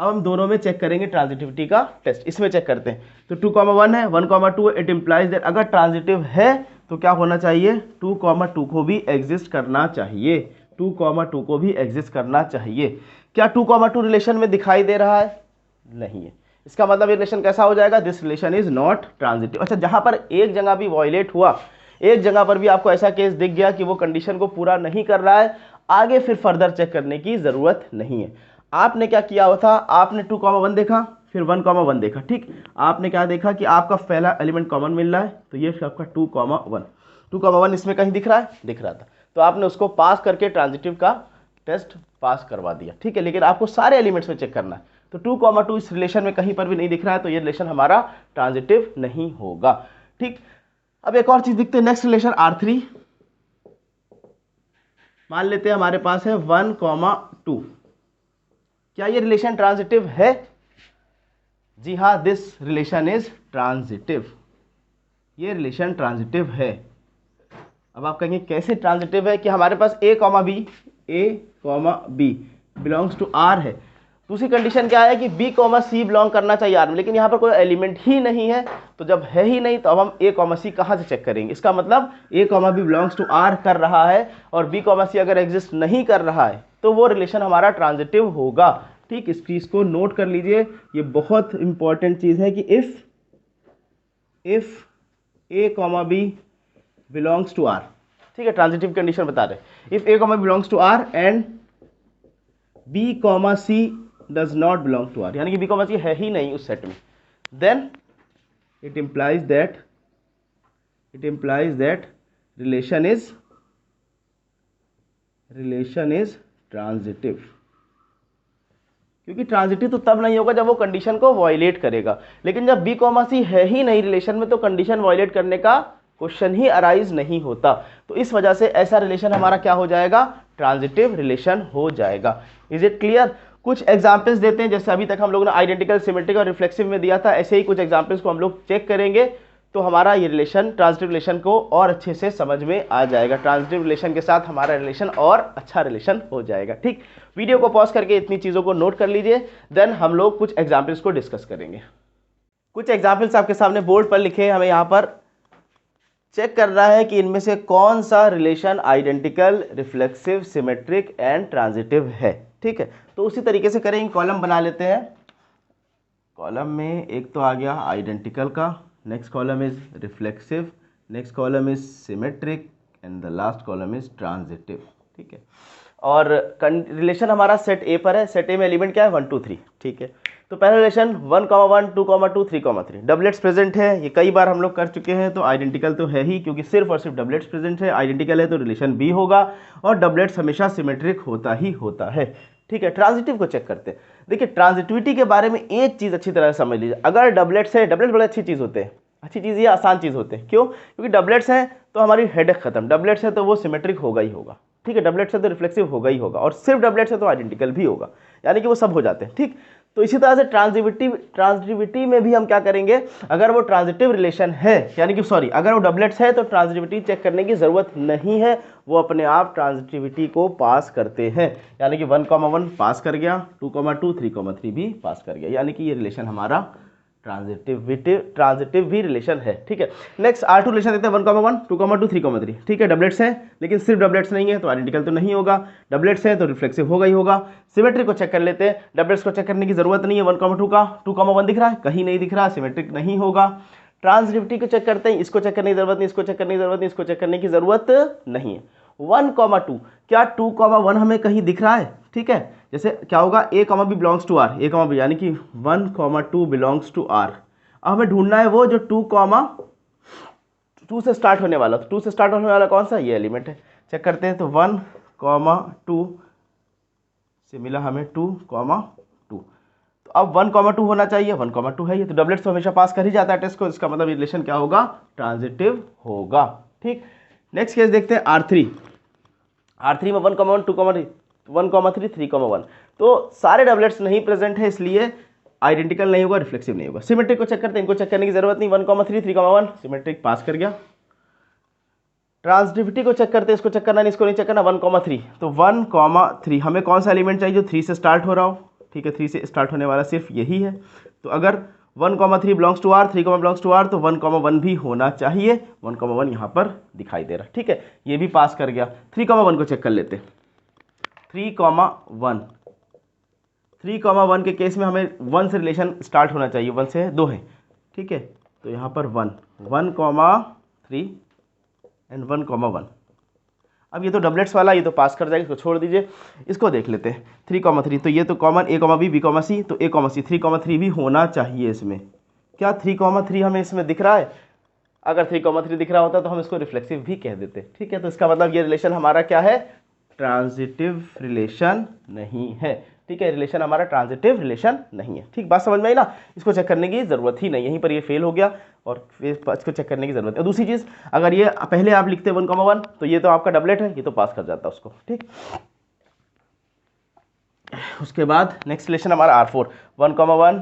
अब हम दोनों में चेक करेंगे ट्रांजिटिविटी का टेस्ट। इसमें चेक करते हैं तो 2,1 है, 1,2, इट इम्प्लाइज दैट अगर ट्रांजिटिव है तो क्या होना चाहिए, 2,2 को भी एग्जिस्ट करना चाहिए, 2,2 को भी एग्जिस्ट करना चाहिए। क्या 2,2 रिलेशन में दिखाई दे रहा है, नहीं है। इसका मतलब ये रिलेशन कैसा हो जाएगा, this relation is not transitive. अच्छा, जहां पर एक जगह भी वायलेट हुआ, एक जगह पर भी आपको ऐसा केस दिख गया कि वो कंडीशन को पूरा नहीं कर रहा है, आगे फिर फर्दर चेक करने की जरूरत नहीं है। आपने क्या किया हुआ था, आपने 2,1 देखा, फिर 1,1 देखा, ठीक। आपने क्या देखा कि आपका पहला एलिमेंट कॉमन मिल रहा है, तो ये आपका 2,1, 2,1 इसमें कहीं दिख रहा है, दिख रहा था, तो आपने उसको पास करके ट्रांजिटिव का टेस्ट पास करवा दिया, ठीक है। लेकिन आपको सारे एलिमेंट्स में चेक करना है, तो 2,2 इस रिलेशन में कहीं पर भी नहीं दिख रहा है, तो ये रिलेशन हमारा ट्रांजिटिव नहीं होगा, ठीक। अब एक और चीज दिखते हैं, नेक्स्ट रिलेशन R3, मान लेते हैं हमारे पास है 1,2, क्या ये रिलेशन ट्रांजिटिव है, जी हाँ, दिस रिलेशन इज ट्रांजिटिव, ये रिलेशन ट्रांजिटिव है। अब आप कहेंगे कैसे ट्रांजिटिव है, कि हमारे पास A, B belongs to R है, दूसरी कंडीशन क्या है कि B, C बिलोंग करना चाहिए R में, लेकिन यहाँ पर कोई एलिमेंट ही नहीं है, तो जब है ही नहीं तो अब हम A, C कहाँ से चेक करेंगे। इसका मतलब A, B belongs to R कर रहा है और B, C अगर एग्जिस्ट नहीं कर रहा है तो वो रिलेशन हमारा ट्रांजिटिव होगा, ठीक। इस चीज को नोट कर लीजिए, ये बहुत इंपॉर्टेंट चीज है कि इफ A, B belongs to R, ठीक है, ट्रांजिटिव कंडीशन बता रहे, इफ A, B belongs to R and B, C does not belong to R, यानी कि B, C है ही नहीं उस सेट में, then it implies that relation is transitive, क्योंकि ट्रांजिटिव तो तब नहीं होगा जब वो कंडीशन को वायलेट करेगा, लेकिन जब B, C है ही नहीं रिलेशन में तो कंडीशन वायलेट करने का क्वेश्चन ही अराइज नहीं होता, तो इस वजह से ऐसा रिलेशन हमारा क्या हो जाएगा, ट्रांजिटिव रिलेशन हो जाएगा। Is it clear. कुछ एग्जांपल्स देते हैं, जैसे अभी तक हम लोगों ने आइडेंटिकल, सिमेट्रिक और रिफ्लेक्सिव में दिया था, ऐसे ही कुछ एग्जांपल्स को हम लोग चेक करेंगे तो हमारा ये रिलेशन ट्रांजिटिव रिलेशन को और अच्छे से समझ में आ जाएगा, ट्रांजिटिव रिलेशन के साथ हमारा रिलेशन और अच्छा रिलेशन हो जाएगा, ठीक। वीडियो को पॉज करके इतनी चीज़ों को नोट कर लीजिए, देन हम लोग कुछ एग्जाम्पल्स को डिस्कस करेंगे। कुछ एग्जाम्पल्स आपके सामने बोर्ड पर लिखे, हमें यहाँ पर चेक कर रहा है कि इनमें से कौन सा relation identical, reflexive, symmetric and transitive है, ठीक है। तो उसी तरीके से करेंगे, कॉलम बना लेते हैं। कॉलम में एक तो आ गया आइडेंटिकल का, next column is reflexive, next column is symmetric and the last column is transitive, ठीक है। और रिलेशन हमारा सेट ए पर है, सेट ए में एलिमेंट क्या है, 1, 2, 3, ठीक है। तो पहला रिलेशन 1,1, 2,2, 3,3, डबलेट्स प्रेजेंट है, ये कई बार हम लोग कर चुके हैं, तो आइडेंटिकल तो है ही, क्योंकि सिर्फ और सिर्फ डबलेट्स प्रेजेंट है, आइडेंटिकल है तो रिलेशन बी होगा, और डबलेट्स हमेशा सिमेट्रिक होता ही होता है, ठीक है। ट्रांजिटिव को चेक करते हैं। देखिए, ट्रांजिटिविटी के बारे में एक चीज़ अच्छी तरह से समझ लीजिए, अगर डबलेट्स है, डबलेट्स बड़े अच्छी चीज़ होते हैं, अच्छी चीज़ ये आसान चीज़ होते हैं, क्यों, क्योंकि डबलेट्स हैं तो हमारी हेडेक खत्म, डबलेट्स है तो वो सिमेट्रिक होगा ही होगा, ठीक है, डबलेट्स है तो रिफ्लेक्सिव होगा ही होगा, और सिर्फ डबलेट्स है तो आइडेंटिकल भी होगा, यानी कि वो सब हो जाते हैं, ठीक। तो इसी तरह से ट्रांजिटिविटी में भी हम क्या करेंगे, अगर वो ट्रांजिटिव रिलेशन है, यानी कि सॉरी, अगर वो डबलेट्स है तो ट्रांजिटिविटी चेक करने की जरूरत नहीं है, वो अपने आप ट्रांजिटिविटी को पास करते हैं, यानी कि 1,1 पास कर गया, 2,2, 3,3 भी पास कर गया, यानी कि ये रिलेशन हमारा ट्रांजिटिव भी रिलेशन है, ठीक है। नेक्स्ट R2 रिलेशन देते हैं, 1,1, 2,2, 3,3, ठीक है, डबलेट्स है, लेकिन सिर्फ डबलेट्स नहीं है तो आइडेंटिकल तो नहीं होगा, डबलेट्स है तो रिफ्लेक्सिव होगा ही होगा। सिमेट्रिक को चेक कर लेते हैं, डबलेट्स को चेक करने की जरूरत नहीं है, 1,2 का 2,1 दिख रहा है, कहीं नहीं दिख रहा, सिमेट्रिक नहीं होगा। ट्रांजिटिविटी को चेक करते हैं, इसको चेक करने की जरूरत नहीं, इसको चेक करने की जरूरत नहीं, इसको चेक करने की जरूरत नहीं है। 1,2, क्या 2,1 हमें कहीं दिख रहा है, ठीक है, जैसे क्या होगा, A, B belongs to R, A, B यानी कि 1,2 बिलोंग्स टू R। अब हमें ढूंढना है वो जो 2 से स्टार्ट होने वाला, तो 2 से स्टार्ट होने वाला कौन सा, ये एलिमेंट है, चेक करते हैं। तो 1,2 से मिला हमें 2,2, तो अब 1,2 होना चाहिए, 1,2 है ये, तो डबलेट्स तो हमेशा पास कर ही जाता है टेस्ट को, इसका मतलब रिलेशन क्या होगा, ट्रांजिटिव होगा, ठीक। नेक्स्ट केस देखते हैं R3 में 1,1, 2,3, 1,3, 3,1, तो सारे डबलेट्स नहीं प्रेजेंट है, इसलिए आइडेंटिकल नहीं होगा, रिफ्लेक्सिव नहीं होगा। सिमेट्रिक को चेक करते हैं, इनको चेक करने की जरूरत नहीं, 1,3, 3,1 सिमेट्रिक पास कर गया। ट्रांजिटिविटी को चेक करते हैं, इसको चेक करना नहीं, इसको नहीं चेक करना, 1,3, तो 1,3 हमें कौन सा एलिमेंट चाहिए जो 3 से स्टार्ट हो रहा हो, ठीक है, 3 से स्टार्ट होने वाला सिर्फ यही है। तो अगर 1,3 belongs to R, 3, belongs to R, तो 1,1 भी होना चाहिए। 1,1 यहाँ पर दिखाई दे रहा है, ठीक है, ये भी पास कर गया। 3,1 को चेक कर लेते। 3,1 3,1 के केस में हमें 1 से रिलेशन स्टार्ट होना चाहिए, 1 से 2 है, ठीक है। तो यहाँ पर 1,3 एंड 1,1। अब ये तो डबलेट्स वाला, ये तो पास कर जाएगा, इसको छोड़ दीजिए। इसको देख लेते हैं 3,3, तो ये तो common A, B, B, C, तो A, C 3,3 भी होना चाहिए इसमें। क्या 3,3 हमें इसमें दिख रहा है? अगर 3,3 दिख रहा होता तो हम इसको रिफ्लेक्सिव भी कह देते, ठीक है। तो इसका मतलब ये रिलेशन हमारा क्या है? ट्रांजिटिव रिलेशन नहीं है, ठीक है, रिलेशन हमारा ट्रांजिटिव रिलेशन नहीं है। ठीक, बात समझ में आई ना? इसको चेक करने की ज़रूरत ही नहीं, यहीं पर ये फेल हो गया और इसको चेक करने की ज़रूरत है। दूसरी चीज़, अगर ये पहले आप लिखते 1,1 तो ये तो आपका डबलेट है, ये तो पास कर जाता उसको, ठीक। उसके बाद नेक्स्ट रिलेशन हमारा R4, 1,1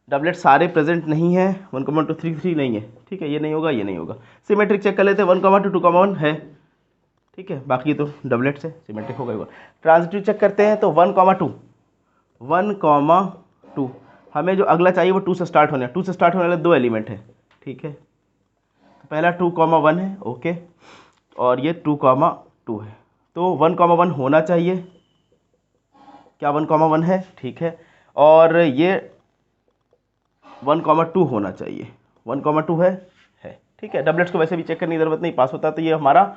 डबलेट सारे प्रेजेंट नहीं है, 1,2, 3 नहीं है, ठीक है, ये नहीं होगा, ये नहीं होगा। सिमेट्रिक चेक कर लेते हैं, 1,2, 2,1 है, ठीक है, बाकी तो डबलेट से सिमेट्रिक होगा। ट्रांजिटिव चेक करते हैं तो 1,2 हमें जो अगला चाहिए वो 2 से स्टार्ट होने, 2 से स्टार्ट होने वाले 2 एलिमेंट है, ठीक है। तो पहला 2,1 है, ओके, और ये 2,2 है, तो 1,1 होना चाहिए। क्या 1,1 है? ठीक है, और ये 1,2 होना चाहिए, 1,2 है, ठीक है। डबलेट्स को वैसे भी चेक करने की जरूरत नहीं, पास होता तो ये हमारा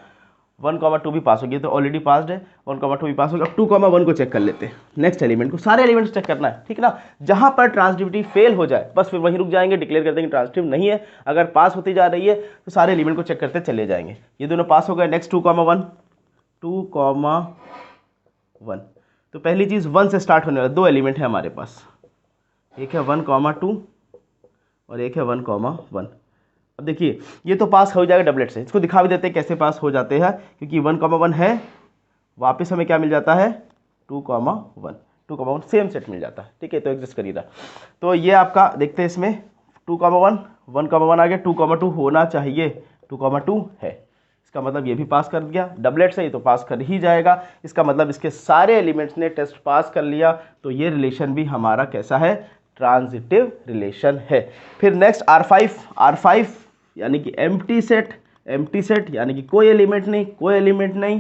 1,2 भी पास हो गया, तो ऑलरेडी पास्ड है, 1,2 भी पास हो गया। अब 2,1 को चेक कर लेते हैं, नेक्स्ट एलिमेंट को, सारे एलिमेंट्स चेक करना है, ठीक ना। जहां पर ट्रांजिटिविटी फेल हो जाए बस फिर वहीं रुक जाएंगे, डिक्लेयर कर देंगे ट्रांजिटिव नहीं है। अगर पास होती जा रही है तो सारे एलिमेंट को चेक करते चले जाएंगे। ये दोनों पास हो गए। नेक्स्ट 2,1 तो पहली चीज़ 1 से स्टार्ट होने वाले 2 एलिमेंट है हमारे पास, एक है 1,2 और एक है 1,1। अब देखिए ये तो पास हो जाएगा डबलेट से, इसको दिखा भी देते हैं कैसे पास हो जाते हैं, क्योंकि 1,1 है, वापस हमें क्या मिल जाता है? 2,1 सेम सेट मिल जाता है, ठीक है, तो एग्जिस्ट कर ही रहा। तो ये आपका देखते हैं इसमें 2,1 1,1 आ गया, 2,2 होना चाहिए, 2,2 है, इसका मतलब ये भी पास कर दिया। डबलेट से ये तो पास कर ही जाएगा, इसका मतलब इसके सारे एलिमेंट्स ने टेस्ट पास कर लिया, तो ये रिलेशन भी हमारा कैसा है? ट्रांजिटिव रिलेशन है। फिर नेक्स्ट R5 यानी कि एम्प्टी सेट यानी कि कोई एलिमेंट नहीं,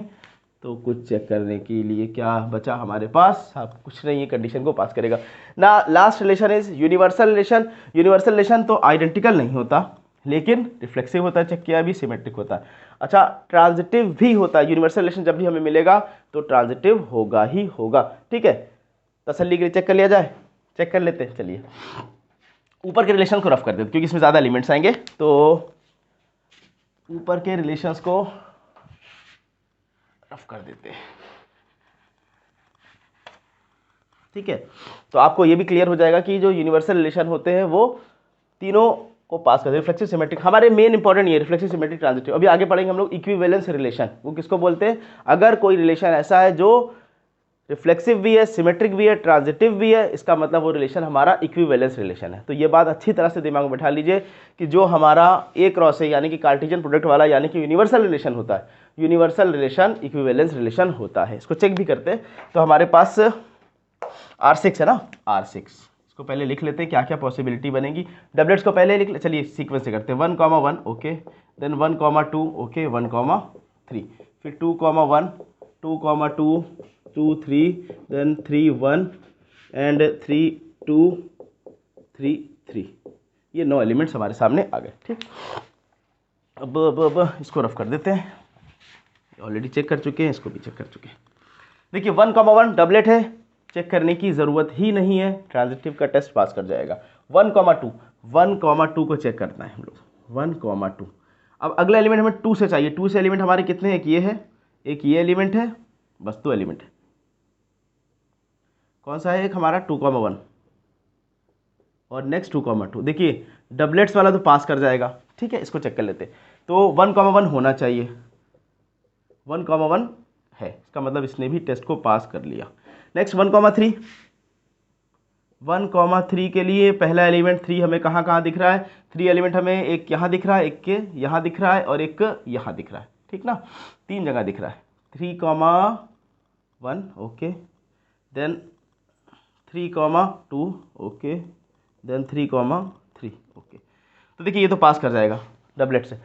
तो कुछ चेक करने के लिए क्या बचा हमारे पास? अब कुछ नहीं है, कंडीशन को पास करेगा ना। Last relation is universal relation तो आइडेंटिकल नहीं होता, लेकिन रिफ्लेक्सिव होता है, चेक किया भी, सिमेट्रिक होता है। अच्छा, ट्रांजिटिव भी होता है, यूनिवर्सल रिलेशन जब भी हमें मिलेगा तो ट्रांजिटिव होगा ही होगा, ठीक है। तसल्ली के लिए चेक कर लिया जाए, चेक कर लेते हैं। चलिए ऊपर के रिलेशन को रफ कर देते क्योंकि इसमें ज़्यादा एलिमेंट्स आएंगे, तो ऊपर के रिलेशंस को रफ कर देते हैं, ठीक है। तो आपको ये भी क्लियर हो जाएगा कि जो यूनिवर्सल रिलेशन होते हैं वो तीनों को पास करते हैं। रिफ्लेक्सिव सिमेट्रिक हमारे मेन इंपॉर्टेंट ये रिफ्लेक्सिव सिमेट्रिक ट्रांजिटिव। अभी आगे पढ़ेंगे हम लोग इक्विवेलेंस रिलेशन, वो किसको बोलते हैं? अगर कोई रिलेशन ऐसा है जो रिफ्लेक्सिव भी है, सिमेट्रिक भी है, ट्रांजिटिव भी है, इसका मतलब वो रिलेशन हमारा इक्विवेलेंस रिलेशन है। तो ये बात अच्छी तरह से दिमाग में बैठा लीजिए कि जो हमारा A क्रॉस है यानी कि कार्टेशियन प्रोडक्ट वाला यानी कि यूनिवर्सल रिलेशन होता है, यूनिवर्सल रिलेशन इक्विवेलेंस रिलेशन होता है। इसको चेक भी करते हैं, तो हमारे पास R6 है ना, R6 इसको पहले लिख लेते हैं, क्या क्या पॉसिबिलिटी बनेगी। डबलेट्स को पहले लिख ले, चलिए सीक्वेंस से करते हैं। 1,1 ओके, देन 1,2 ओके, 1,3, फिर 2,1 2,2 2 3, then 3 1 and 3 2 3 3, ये 9 एलिमेंट्स हमारे सामने आ गए, ठीक। अब इसको रफ कर देते हैं, ऑलरेडी चेक कर चुके हैं, इसको भी चेक कर चुके हैं। देखिए 1,1 डबलेट है, चेक करने की ज़रूरत ही नहीं है, ट्रांजिटिव का टेस्ट पास कर जाएगा। 1,2 को चेक करना है हम लोग, 1,2। अब अगला एलिमेंट हमें 2 से चाहिए, 2 से एलिमेंट हमारे कितने हैं? एक ये है, एक ये एलिमेंट है, बस 2 एलिमेंट है। कौन सा है? एक हमारा 2,1 और नेक्स्ट 2,2। देखिए डबलेट्स वाला तो पास कर जाएगा, ठीक है, इसको चेक कर लेते हैं। तो 1,1 होना चाहिए, 1,1 है, इसका मतलब इसने भी टेस्ट को पास कर लिया। नेक्स्ट 1,3 के लिए पहला एलिमेंट 3 हमें कहाँ कहाँ दिख रहा है? 3 एलिमेंट हमें एक यहाँ दिख रहा है, एक के यहाँ दिख रहा है और एक यहाँ दिख रहा है, ठीक ना, 3 जगह दिख रहा है। 3,1 okay, then 3,2 okay, then 3,3 okay. तो देखिए ये तो पास कर जाएगा डबलेट से।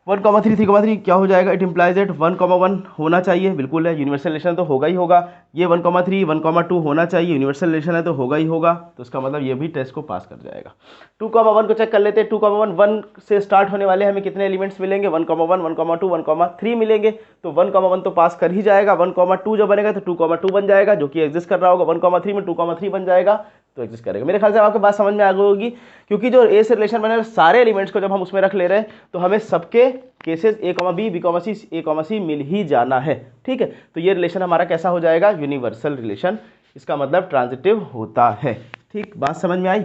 1,3 3,3 क्या हो जाएगा, इट इम्प्लाइज एट 1,1 होना चाहिए, बिल्कुल है, यूनिवर्सल रिलेशन तो होगा ही होगा। ये 1,3 1,2 होना चाहिए, यूनिवर्सल रिलेशन है तो होगा ही होगा, तो इसका मतलब ये भी टेस्ट को पास कर जाएगा। 2,1 को चेक कर लेते हैं। 2,1 1 से स्टार्ट होने वाले हमें कितने एलिमेंट्स मिलेंगे, 1,1 1,2 1,3 मिलेंगे, तो 1,1 तो पास कर ही जाएगा। 1,2 जो बनेगा तो 2,2 बन जाएगा, जो कि एग्जिस्ट कर रहा होगा। 1,3 में 2,3 बन जाएगा तो एग्जिस्ट करेगा। मेरे ख्याल से आपको बात समझ में आ गई होगी, क्योंकि जो ए से रिलेशन बने सारे एलिमेंट्स को जब हम उसमें रख ले रहे हैं तो हमें सबके केसेस ए, बी, बी, सी, ए, सी मिल ही जाना है, ठीक है। तो ये रिलेशन हमारा कैसा हो जाएगा, यूनिवर्सल रिलेशन, इसका मतलब ट्रांजिटिव होता है, ठीक। बात समझ में आई।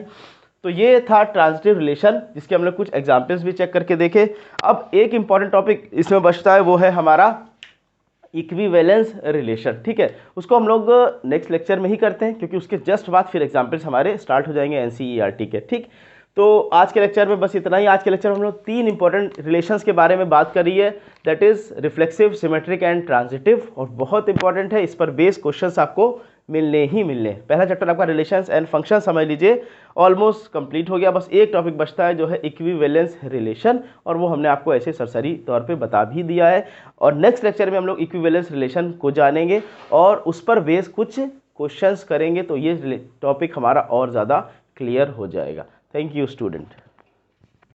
तो ये था ट्रांजिटिव रिलेशन, जिसके हम लोग कुछ एग्जाम्पल्स भी चेक करके देखे। अब एक इंपॉर्टेंट टॉपिक इसमें बचता है, वो है हमारा इक्विवेलेंस रिलेशन, ठीक है। उसको हम लोग नेक्स्ट लेक्चर में ही करते हैं, क्योंकि उसके जस्ट बाद फिर एग्जाम्पल्स हमारे स्टार्ट हो जाएंगे एनसीईआरटी के, ठीक। तो आज के लेक्चर में बस इतना ही। आज के लेक्चर में हम लोग 3 इंपॉर्टेंट रिलेशंस के बारे में बात करी है, that is reflexive, symmetric and transitive, और बहुत इंपॉर्टेंट है, इस पर बेस क्वेश्चंस आपको मिलने ही मिलने। पहला चैप्टर आपका रिलेशंस एंड फंक्शन समझ लीजिए ऑलमोस्ट कंप्लीट हो गया। बस एक टॉपिक बचता है जो है इक्विवेलेंस रिलेशन, और वो हमने आपको ऐसे सरसरी तौर पे बता भी दिया है। और नेक्स्ट लेक्चर में हम लोग इक्विवेलेंस रिलेशन को जानेंगे और उस पर बेस कुछ क्वेश्चंस करेंगे, तो ये टॉपिक हमारा और ज़्यादा क्लियर हो जाएगा। Thank you student.